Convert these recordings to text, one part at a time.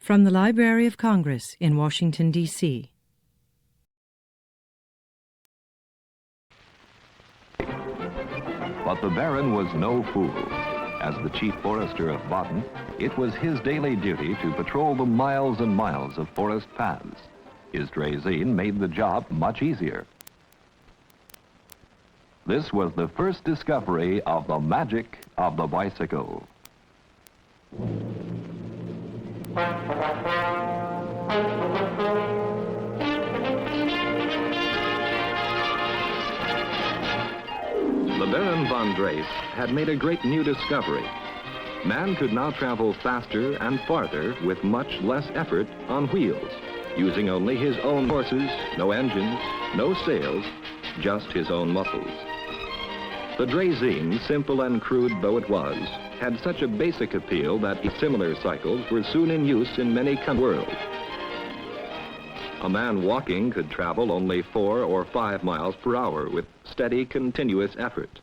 From the Library of Congress in Washington, D.C. But the Baron was no fool. As the chief forester of Baden, it was his daily duty to patrol the miles and miles of forest paths. His draisine made the job much easier. This was the first discovery of the magic of the bicycle. The Baron von Drace had made a great new discovery. Man could now travel faster and farther with much less effort on wheels, using only his own horses, no engines, no sails, just his own muscles. The draisine, simple and crude though it was, had such a basic appeal that similar cycles were soon in use in many countries of the world. A man walking could travel only 4 or 5 miles per hour with steady, continuous effort.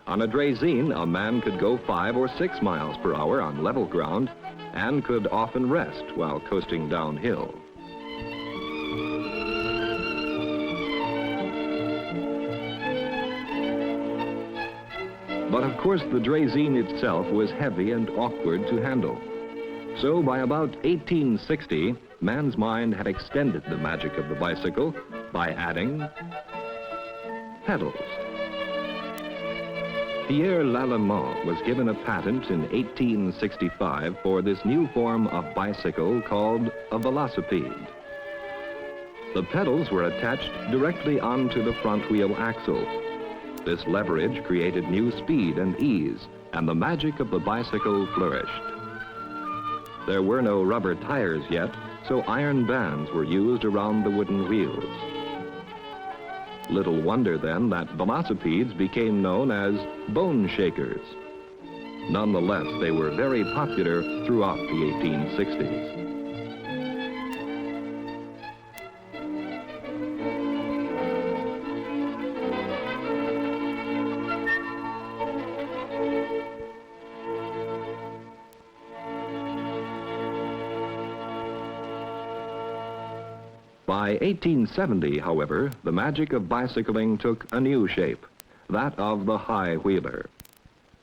On a draisine, a man could go 5 or 6 miles per hour on level ground and could often rest while coasting downhill. But of course, the draisine itself was heavy and awkward to handle. So by about 1860, man's mind had extended the magic of the bicycle by adding pedals. Pierre Lallemand was given a patent in 1865 for this new form of bicycle called a velocipede. The pedals were attached directly onto the front wheel axle. This leverage created new speed and ease, and the magic of the bicycle flourished. There were no rubber tires yet, so iron bands were used around the wooden wheels. Little wonder then that velocipedes became known as bone shakers. Nonetheless, they were very popular throughout the 1860s. By 1870, however, the magic of bicycling took a new shape, that of the high wheeler.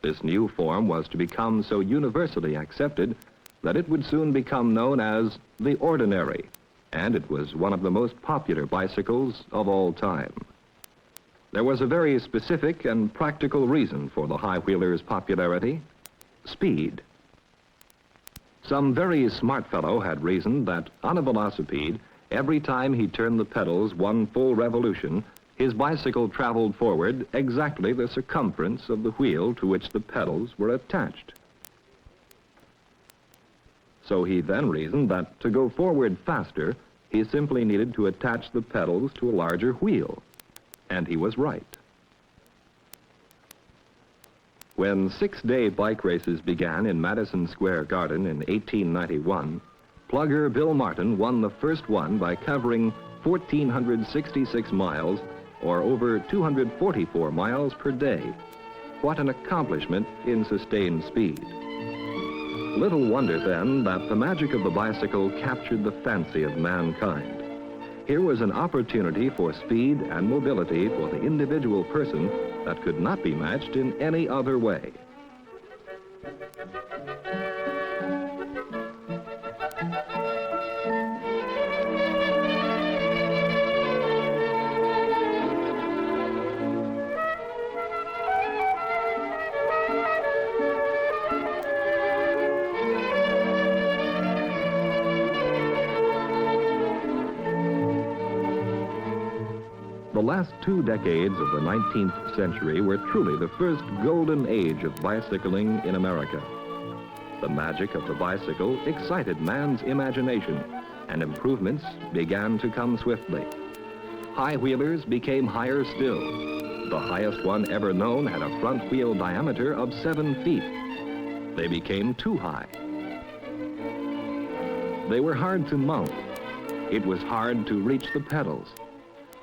This new form was to become so universally accepted that it would soon become known as the ordinary, and it was one of the most popular bicycles of all time. There was a very specific and practical reason for the high wheeler's popularity: speed. Some very smart fellow had reasoned that on a velocipede, every time he turned the pedals one full revolution, his bicycle traveled forward exactly the circumference of the wheel to which the pedals were attached. So he then reasoned that to go forward faster, he simply needed to attach the pedals to a larger wheel. And he was right. When 6-day bike races began in Madison Square Garden in 1891, plugger Bill Martin won the first one by covering 1,466 miles, or over 244 miles per day. What an accomplishment in sustained speed. Little wonder then that the magic of the bicycle captured the fancy of mankind. Here was an opportunity for speed and mobility for the individual person that could not be matched in any other way. The last 2 decades of the 19th century were truly the first golden age of bicycling in America. The magic of the bicycle excited man's imagination, and improvements began to come swiftly. High wheelers became higher still. The highest one ever known had a front wheel diameter of 7 feet. They became too high. They were hard to mount. It was hard to reach the pedals.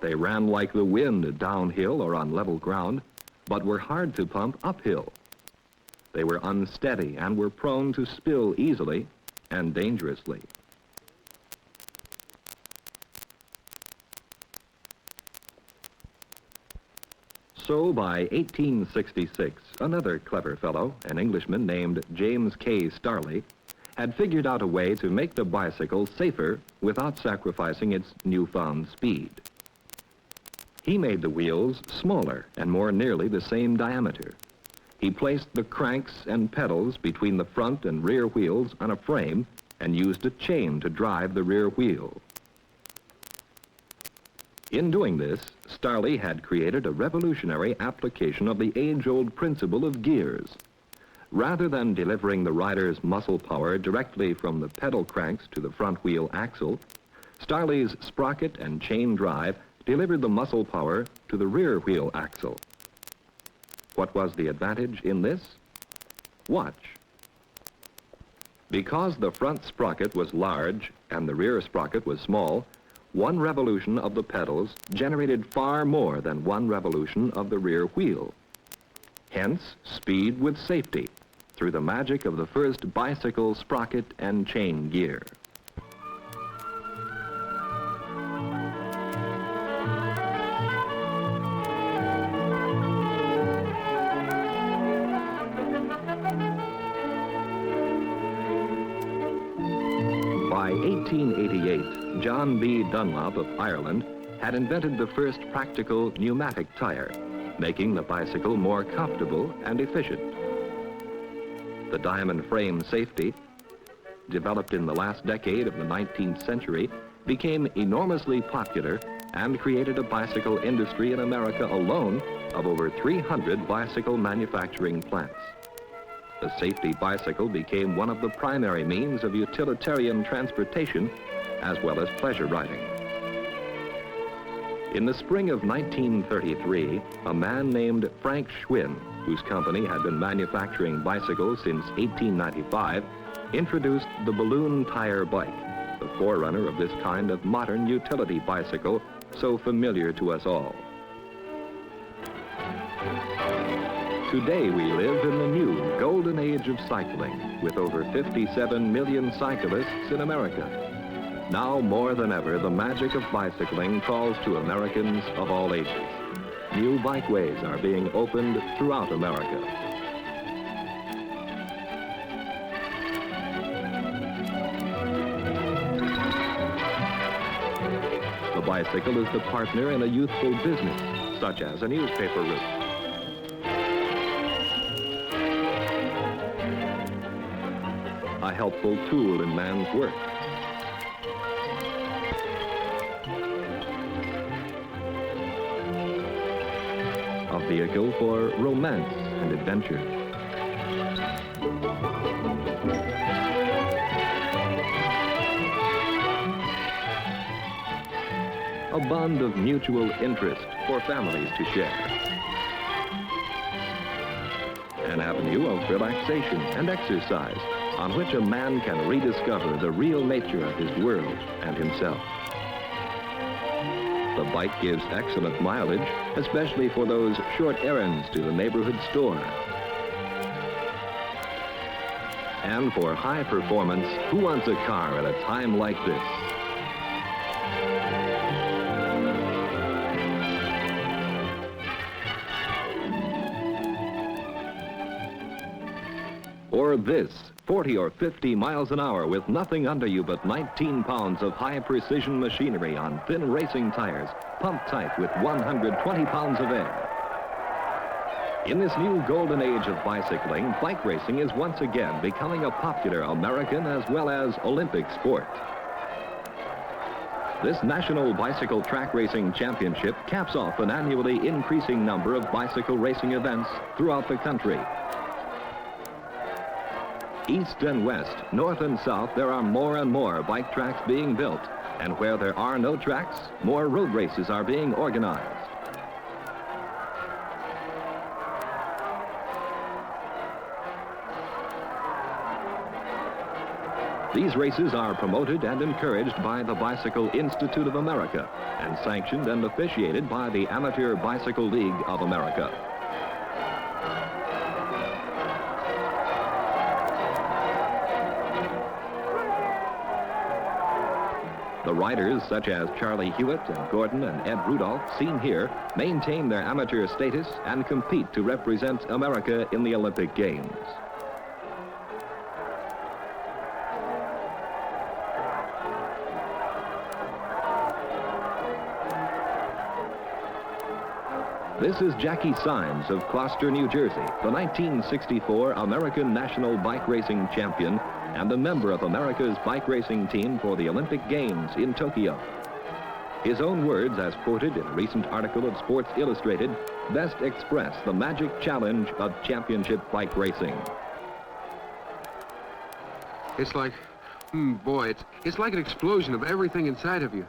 They ran like the wind downhill or on level ground, but were hard to pump uphill. They were unsteady and were prone to spill easily, and dangerously. So by 1866, another clever fellow, an Englishman named James K. Starley, had figured out a way to make the bicycle safer without sacrificing its newfound speed. He made the wheels smaller and more nearly the same diameter. He placed the cranks and pedals between the front and rear wheels on a frame and used a chain to drive the rear wheel. In doing this, Starley had created a revolutionary application of the age-old principle of gears. Rather than delivering the rider's muscle power directly from the pedal cranks to the front wheel axle, Starley's sprocket and chain drive delivered the muscle power to the rear wheel axle. What was the advantage in this? Watch. Because the front sprocket was large and the rear sprocket was small, one revolution of the pedals generated far more than one revolution of the rear wheel. Hence, speed with safety through the magic of the first bicycle sprocket and chain gear. By 1888, John B. Dunlop of Ireland had invented the first practical pneumatic tire, making the bicycle more comfortable and efficient. The diamond frame safety, developed in the last decade of the 19th century, became enormously popular and created a bicycle industry in America alone of over 300 bicycle manufacturing plants. The safety bicycle became one of the primary means of utilitarian transportation as well as pleasure riding. In the spring of 1933, a man named Frank Schwinn, whose company had been manufacturing bicycles since 1895, introduced the balloon tire bike, the forerunner of this kind of modern utility bicycle so familiar to us all. Today we live in the new golden age of cycling, with over 57 million cyclists in America. Now more than ever, the magic of bicycling calls to Americans of all ages. New bikeways are being opened throughout America. The bicycle is the partner in a youthful business, such as a newspaper route. A helpful tool in man's work. A vehicle for romance and adventure. A bond of mutual interest for families to share. An avenue of relaxation and exercise on which a man can rediscover the real nature of his world and himself. The bike gives excellent mileage, especially for those short errands to the neighborhood store. And for high performance, who wants a car at a time like this? Or this, 40 or 50 miles an hour with nothing under you but 19 pounds of high-precision machinery on thin racing tires, pumped tight with 120 pounds of air. In this new golden age of bicycling, bike racing is once again becoming a popular American as well as Olympic sport. This National Bicycle Track Racing Championship caps off an annually increasing number of bicycle racing events throughout the country. East and west, north and south, there are more and more bike tracks being built. And where there are no tracks, more road races are being organized. These races are promoted and encouraged by the Bicycle Institute of America and sanctioned and officiated by the Amateur Bicycle League of America. The riders, such as Charlie Hewitt and Gordon and Ed Rudolph, seen here, maintain their amateur status and compete to represent America in the Olympic Games. This is Jackie Symes of Gloucester, New Jersey, the 1964 American National Bike Racing Champion and a member of America's bike racing team for the Olympic Games in Tokyo. His own words, as quoted in a recent article of Sports Illustrated, best express the magic challenge of championship bike racing. It's like, boy, it's like an explosion of everything inside of you.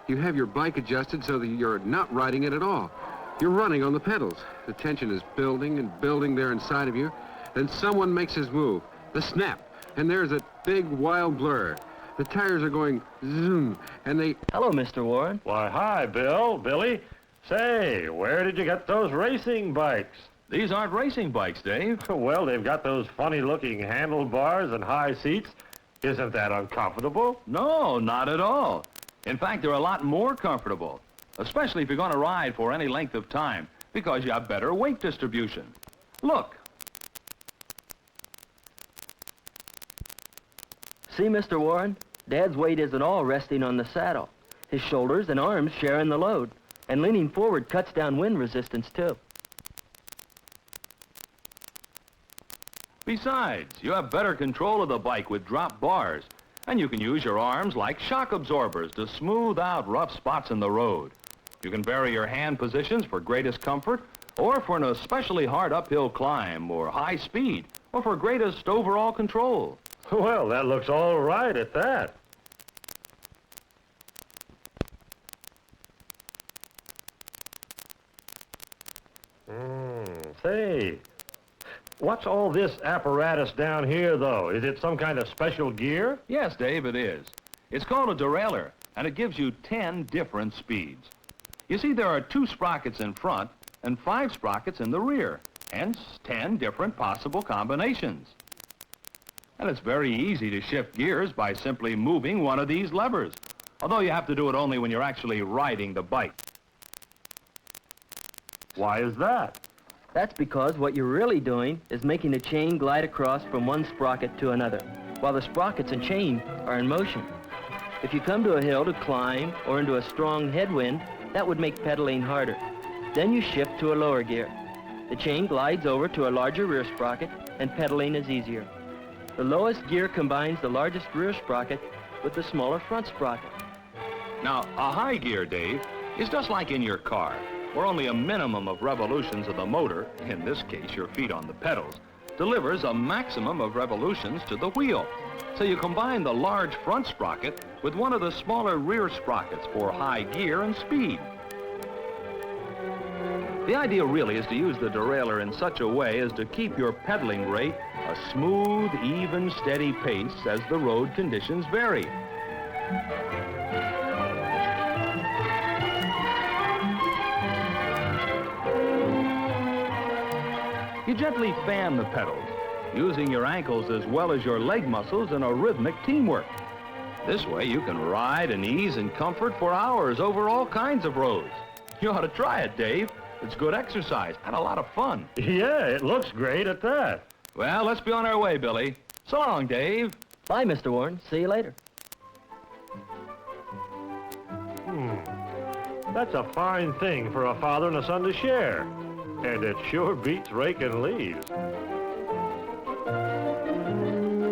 You have your bike adjusted so that you're not riding it at all. You're running on the pedals. The tension is building and building there inside of you. Then someone makes his move, the snap, and there's a big wild blur. The tires are going zoom, and they... Hello, Mr. Warren. Why, hi, Billy. Say, where did you get those racing bikes? These aren't racing bikes, Dave. Well, they've got those funny-looking handlebars and high seats. Isn't that uncomfortable? No, not at all. In fact, they're a lot more comfortable, especially if you're going to ride for any length of time, because you have better weight distribution. Look. See, Mr. Warren, Dad's weight isn't all resting on the saddle. His shoulders and arms share in the load, and leaning forward cuts down wind resistance, too. Besides, you have better control of the bike with drop bars, and you can use your arms like shock absorbers to smooth out rough spots in the road. You can vary your hand positions for greatest comfort, or for an especially hard uphill climb, or high speed, or for greatest overall control. Well, that looks all right at that. Say, what's all this apparatus down here, though? Is it some kind of special gear? Yes, Dave, it is. It's called a derailleur, and it gives you 10 different speeds. You see, there are 2 sprockets in front and 5 sprockets in the rear, hence 10 different possible combinations. And it's very easy to shift gears by simply moving one of these levers, although you have to do it only when you're actually riding the bike. Why is that? That's because what you're really doing is making the chain glide across from one sprocket to another, while the sprockets and chain are in motion. If you come to a hill to climb or into a strong headwind, that would make pedaling harder. Then you shift to a lower gear. The chain glides over to a larger rear sprocket, and pedaling is easier. The lowest gear combines the largest rear sprocket with the smaller front sprocket. Now, a high gear, Dave, is just like in your car, where only a minimum of revolutions of the motor, in this case your feet on the pedals, delivers a maximum of revolutions to the wheel. So you combine the large front sprocket with one of the smaller rear sprockets for high gear and speed. The idea really is to use the derailleur in such a way as to keep your pedaling rate a smooth, even, steady pace as the road conditions vary. You gently fan the pedals, using your ankles as well as your leg muscles in a rhythmic teamwork. This way you can ride in ease and comfort for hours over all kinds of roads. You ought to try it, Dave. It's good exercise and a lot of fun. Yeah, it looks great at that. Well, let's be on our way, Billy. So long, Dave. Bye, Mr. Warren. See you later. That's a fine thing for a father and a son to share. And it sure beats raking leaves.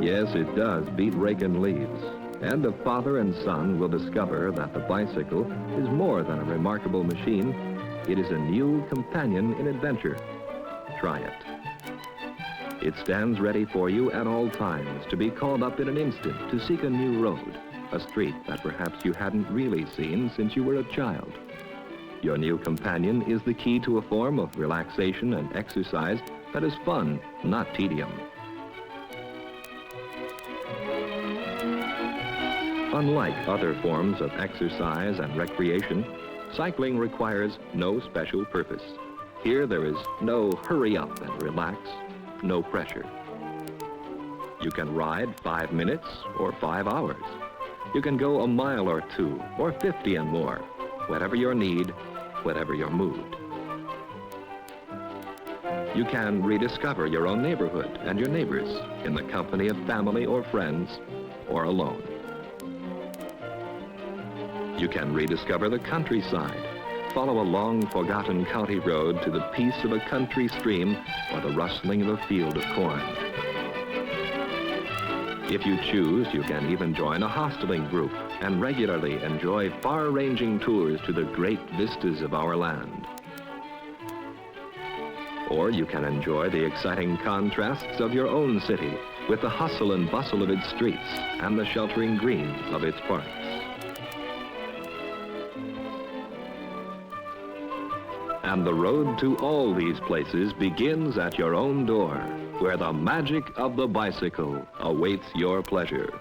Yes, it does beat raking leaves. And a father and son will discover that the bicycle is more than a remarkable machine. It is a new companion in adventure. Try it. It stands ready for you at all times to be called up in an instant to seek a new road, a street that perhaps you hadn't really seen since you were a child. Your new companion is the key to a form of relaxation and exercise that is fun, not tedium. Unlike other forms of exercise and recreation, cycling requires no special purpose. Here there is no hurry up and relax, no pressure. You can ride 5 minutes or 5 hours. You can go a mile or 2, or 50 and more, whatever your need, whatever your mood. You can rediscover your own neighborhood and your neighbors in the company of family or friends, or alone. You can rediscover the countryside, follow a long forgotten county road to the peace of a country stream or the rustling of a field of corn. If you choose, you can even join a hosteling group and regularly enjoy far-ranging tours to the great vistas of our land. Or you can enjoy the exciting contrasts of your own city with the hustle and bustle of its streets and the sheltering green of its parks. And the road to all these places begins at your own door, where the magic of the bicycle awaits your pleasure.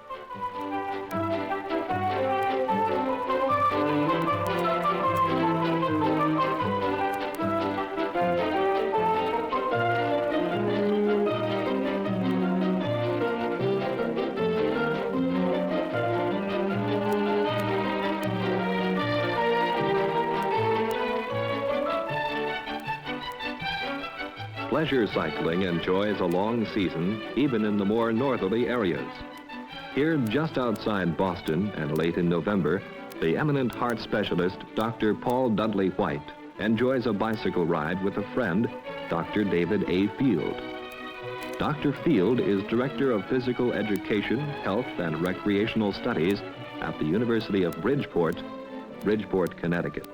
Pleasure cycling enjoys a long season, even in the more northerly areas. Here, just outside Boston and late in November, the eminent heart specialist, Dr. Paul Dudley White, enjoys a bicycle ride with a friend, Dr. David A. Field. Dr. Field is Director of Physical Education, Health, and Recreational Studies at the University of Bridgeport, Connecticut.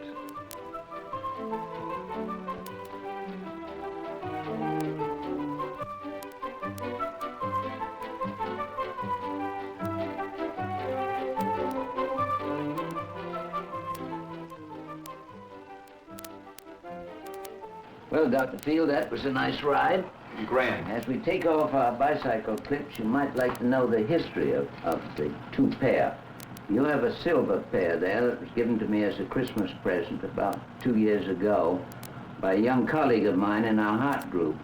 Well, Dr. Field, that was a nice ride. Grand. As we take off our bicycle clips, you might like to know the history of the two pair. You have a silver pair there that was given to me as a Christmas present about 2 years ago by a young colleague of mine in our heart group.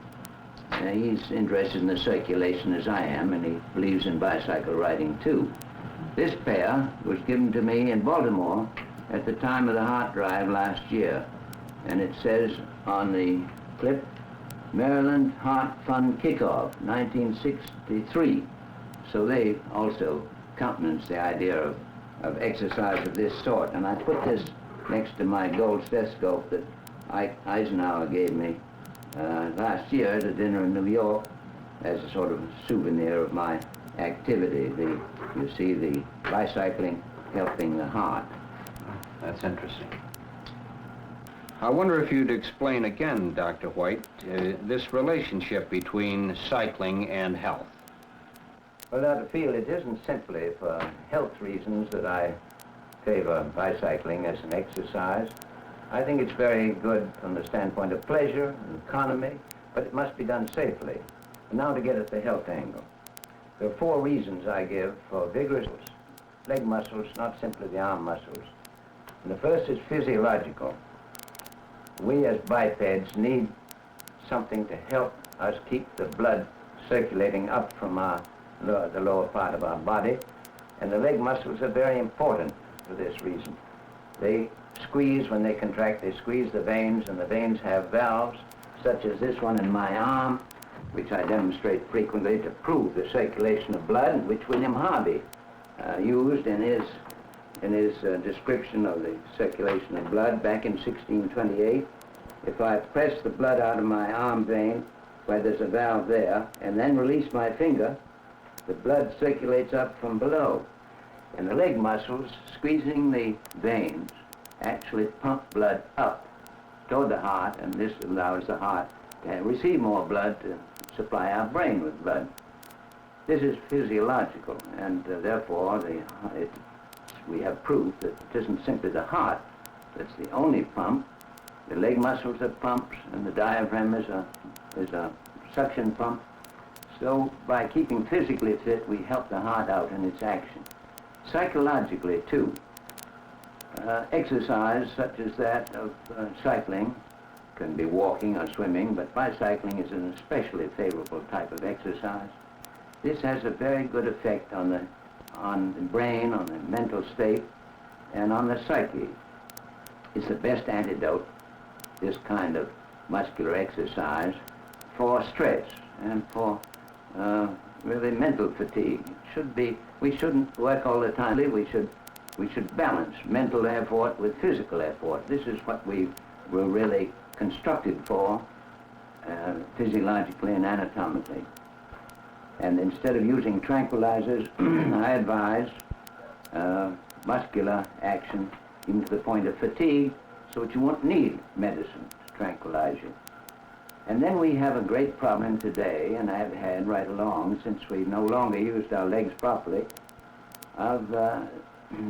He's interested in the circulation as I am, and he believes in bicycle riding too. This pair was given to me in Baltimore at the time of the heart drive last year. And it says on the clip, Maryland Heart Fund Kickoff, 1963. So they also countenance the idea of exercise of this sort. And I put this next to my gold stethoscope that Ike Eisenhower gave me last year at a dinner in New York as a sort of souvenir of my activity. You see the bicycling helping the heart. That's interesting. I wonder if you'd explain again, Dr. White, this relationship between cycling and health. Well, Dr. Field, it isn't simply for health reasons that I favor bicycling as an exercise. I think it's very good from the standpoint of pleasure and economy, but it must be done safely. And now to get at the health angle. There are 4 reasons I give for vigorous leg muscles, not simply the arm muscles. And the first is physiological. We as bipeds need something to help us keep the blood circulating up from the lower part of our body, and the leg muscles are very important for this reason. They squeeze when they contract, they squeeze the veins, and the veins have valves, such as this one in my arm, which I demonstrate frequently to prove the circulation of blood, which William Harvey used in his description of the circulation of blood back in 1628. If I press the blood out of my arm vein, where there's a valve there, and then release my finger, the blood circulates up from below. And the leg muscles, squeezing the veins, actually pump blood up toward the heart, and this allows the heart to receive more blood to supply our brain with blood. This is physiological, and therefore we have proof that it isn't simply the heart that's the only pump. The leg muscles are pumps, and the diaphragm is a suction pump. So by keeping physically fit, we help the heart out in its action. Psychologically, too, exercise such as that of cycling can be walking or swimming, but bicycling is an especially favorable type of exercise. This has a very good effect on the on the brain, on the mental state, and on the psyche. It's the best antidote, this kind of muscular exercise, for stress and for really mental fatigue. We shouldn't work all the time. We should balance mental effort with physical effort. This is what we were really constructed for, physiologically and anatomically. And instead of using tranquilizers, I advise muscular action, even to the point of fatigue, so that you won't need medicine to tranquilize you. And then we have a great problem today, and I've had right along since we've no longer used our legs properly, of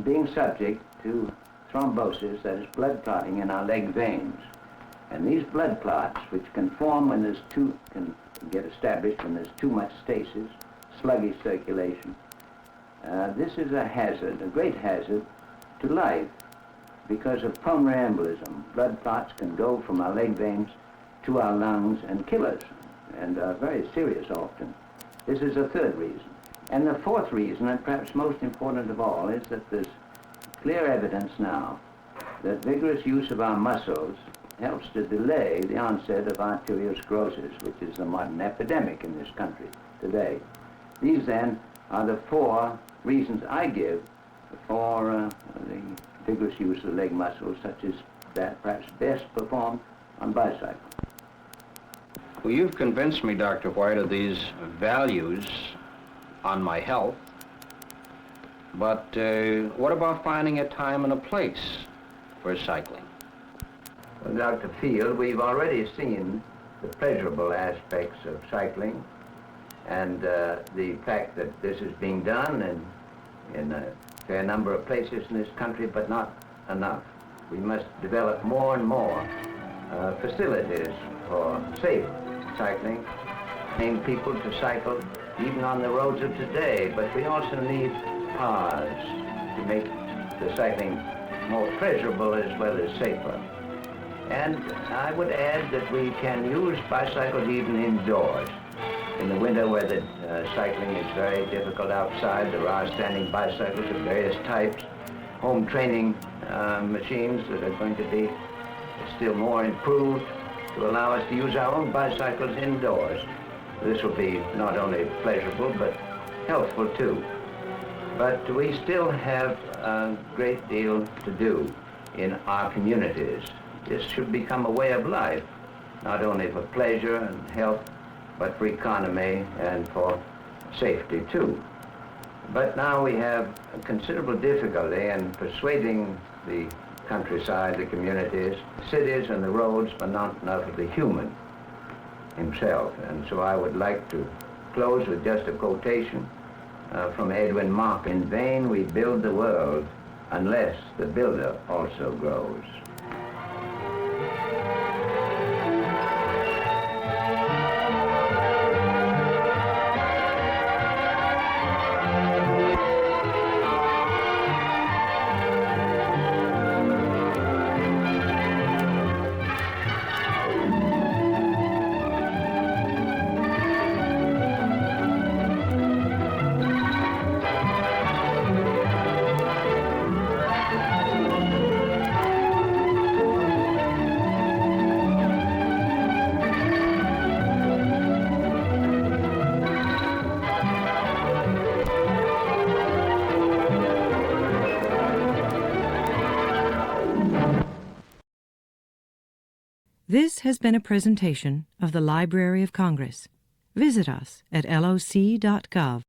being subject to thrombosis, that is blood clotting in our leg veins. And these blood clots, which can form when can get established when there's too much stasis, sluggish circulation, this is a hazard, a great hazard to life because of pulmonary embolism. Blood clots can go from our leg veins to our lungs and kill us, and are very serious often. This is a third reason. And the fourth reason, and perhaps most important of all, is that there's clear evidence now that vigorous use of our muscles helps to delay the onset of arteriosclerosis, which is the modern epidemic in this country today. These then are the four reasons I give for the vigorous use of the leg muscles, such as that perhaps best performed on bicycle. Well, you've convinced me, Dr. White, of these values on my health, but what about finding a time and a place for cycling? Well, Dr. Field, we've already seen the pleasurable aspects of cycling and the fact that this is being done in a fair number of places in this country, but not enough. We must develop more and more facilities for safe cycling, train people to cycle even on the roads of today, but we also need paths to make the cycling more pleasurable as well as safer. And I would add that we can use bicycles even indoors. In the winter where the cycling is very difficult outside, there are standing bicycles of various types, home training machines that are going to be still more improved to allow us to use our own bicycles indoors. This will be not only pleasurable but healthful too. But we still have a great deal to do in our communities. This should become a way of life, not only for pleasure and health, but for economy and for safety too. But now we have considerable difficulty in persuading the countryside, the communities, cities and the roads, but not enough of the human himself. And so I would like to close with just a quotation from Edwin Mock. In vain we build the world unless the builder also grows. This has been a presentation of the Library of Congress. Visit us at loc.gov.